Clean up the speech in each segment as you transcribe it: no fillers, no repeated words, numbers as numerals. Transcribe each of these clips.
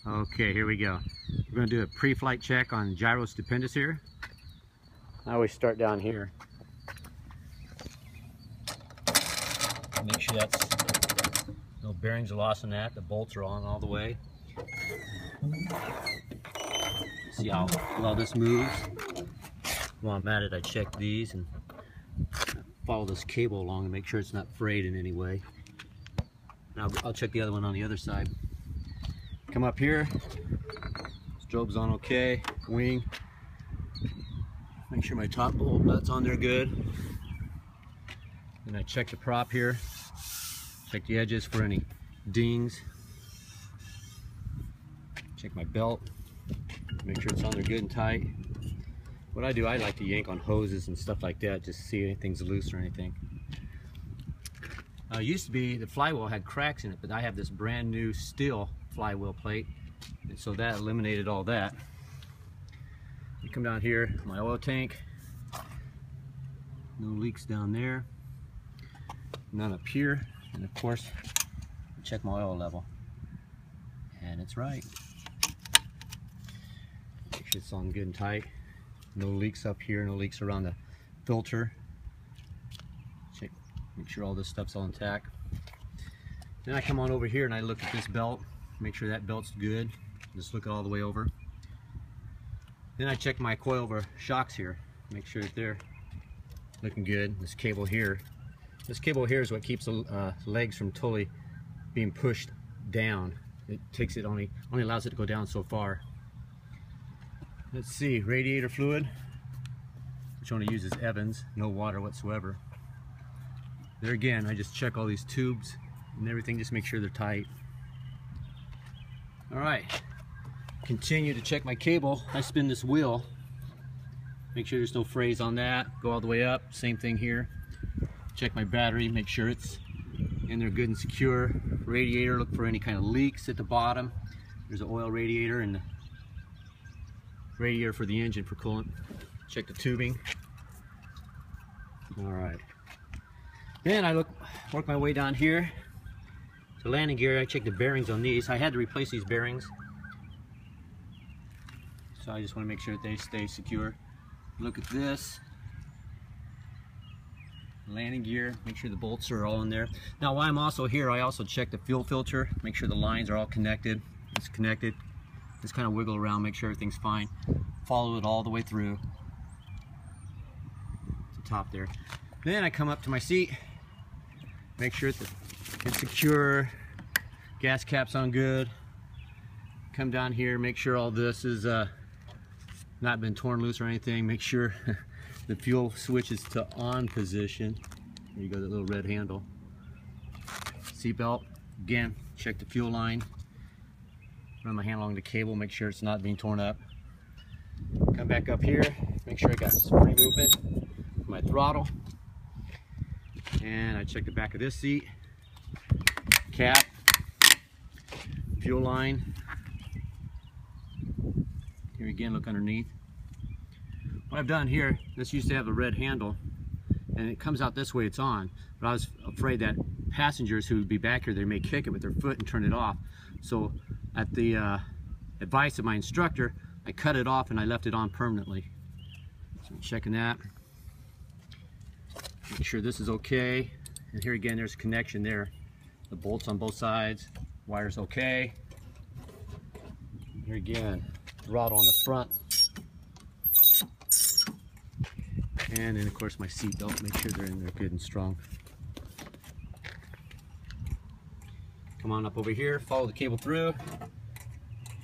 Okay, here we go. We're going to do a pre-flight check on gyro stupendous here. I always start down here. Make sure that's no bearings are lost in that. The bolts are on all the way. See how well this moves. While I'm at it, I check these and follow this cable along and make sure it's not frayed in any way. Now I'll check the other one on the other side. Come up here, strobe's on okay, wing. Make sure my top bolt nut's on there good. Then I check the prop here, check the edges for any dings. Check my belt, make sure it's on there good and tight. What I do, I like to yank on hoses and stuff like that just to see if anything's loose or anything. Used to be the flywheel had cracks in it, but I have this brand new steel flywheel plate, and so that eliminated all that. You come down here, my oil tank, no leaks down there, none up here, and of course check my oil level, and it's right. Make sure it's on good and tight, no leaks up here, no leaks around the filter. Check, make sure all this stuff's all intact. Then I come on over here and I look at this belt, make sure that belt's good. Just look it all the way over. Then I check my coilover shocks here, make sure that they're looking good. This cable here is what keeps the legs from totally being pushed down. It takes it only allows it to go down so far. Let's see, radiator fluid, which one I use is Evans, no water whatsoever. There again, I just check all these tubes and everything, just make sure they're tight. All right, continue to check my cable. I spin this wheel, make sure there's no frays on that. Go all the way up, same thing here. Check my battery, make sure it's in there good and secure. Radiator, look for any kind of leaks at the bottom. There's an oil radiator and the radiator for the engine for coolant. Check the tubing. All right. Then I work my way down here. The landing gear, I check the bearings on these. I had to replace these bearings, so I just want to make sure that they stay secure. Look at this landing gear, make sure the bolts are all in there. Now while I'm also here, I also check the fuel filter, make sure the lines are all connected. It's connected. Just kind of wiggle around, make sure everything's fine. Follow it all the way through the top there. Then I come up to my seat, make sure it's secure, gas cap's on good. Come down here, make sure all this is not been torn loose or anything. Make sure the fuel switches to on position. There you go, that little red handle. Seatbelt, again, check the fuel line. Run my hand along the cable, make sure it's not being torn up. Come back up here, make sure I got free movement for my throttle. And I check the back of this seat, cap, fuel line. Here again, look underneath. What I've done here, this used to have a red handle, and it comes out this way, it's on. But I was afraid that passengers who would be back here, they may kick it with their foot and turn it off. So at the advice of my instructor, I cut it off and I left it on permanently. So I'm checking that. Make sure this is okay. And here again, there's a connection there. The bolts on both sides, wire's okay. Here again, throttle on the front. And then of course my seat belt, make sure they're in there good and strong. Come on up over here, follow the cable through.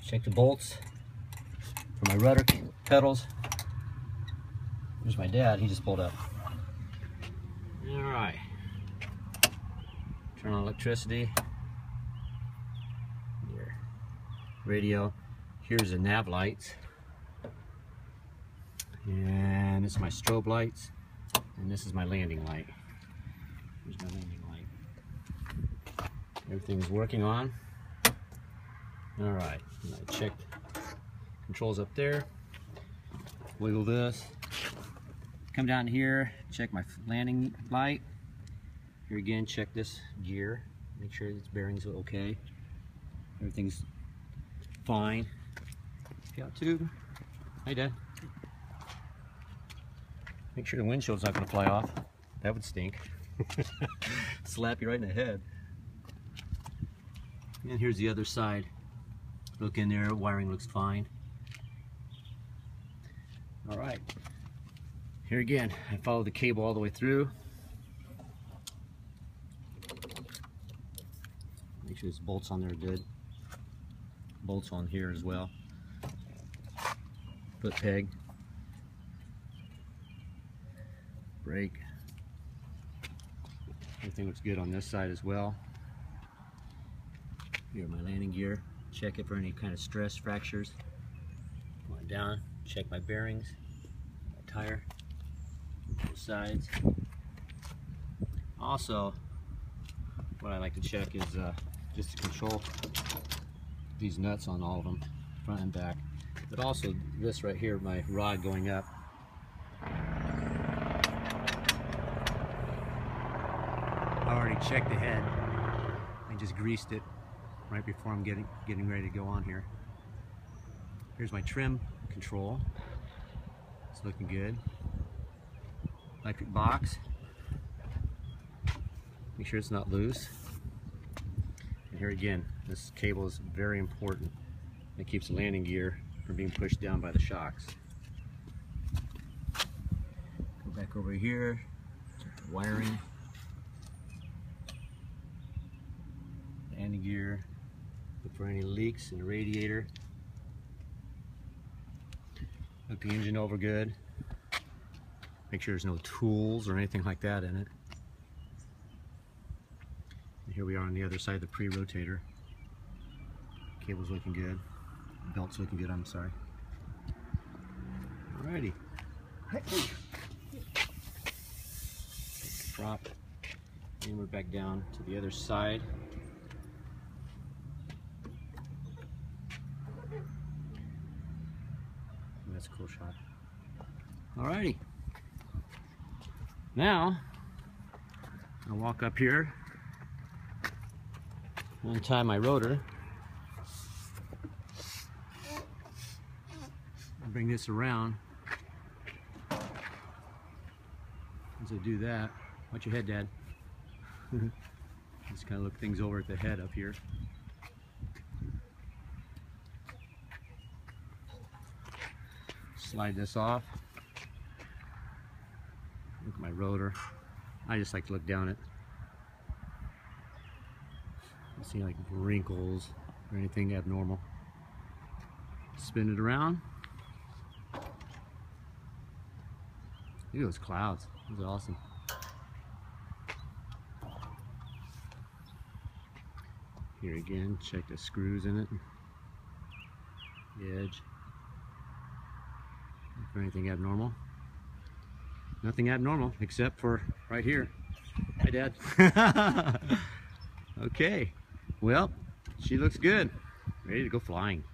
Check the bolts for my rudder pedals. There's my dad, he just pulled up. All right. Turn on electricity. Here. Radio. Here's the nav lights. And this is my strobe lights. And this is my landing light. Here's my landing light. Everything's working on. All right. And I checked controls up there. Wiggle this. Come down here, check my landing light. Here again, check this gear. Make sure its bearings are okay. Everything's fine. Scout tube. Hi, Dad. Make sure the windshield's not going to fly off. That would stink. Slap you right in the head. And here's the other side. Look in there, wiring looks fine. Alright. Here again, I followed the cable all the way through. Make sure there's bolts on there are good. Bolts on here as well. Foot peg. Brake. Everything looks good on this side as well. Here my landing gear. Check it for any kind of stress, fractures. Going down, check my bearings, my tire, both sides. Also, what I like to check is just to control these nuts on all of them, front and back. But also this right here, my rod going up. I already checked the head. I just greased it right before I'm getting ready to go on here. Here's my trim control. It's looking good. Electric box. Make sure it's not loose. And here again, this cable is very important. It keeps the landing gear from being pushed down by the shocks. Go back over here, check the wiring. Landing gear. Look for any leaks in the radiator. Look the engine over good. Make sure there's no tools or anything like that in it. And here we are on the other side of the pre-rotator. Cable's looking good. Belt's looking good, I'm sorry. Alrighty. Prop. And we're back down to the other side. That's a cool shot. Alrighty. Now, I'll walk up here, untie my rotor, and bring this around. As I do that, watch your head, Dad. Just kind of look things over at the head up here. Slide this off. Look at my rotor. I just like to look down it. Don't see like wrinkles or anything abnormal. Spin it around. Look at those clouds. Those are awesome. Here again, check the screws in it. The edge. For anything abnormal. Nothing abnormal except for right here. Hi, Dad. Okay, well, she looks good. Ready to go flying.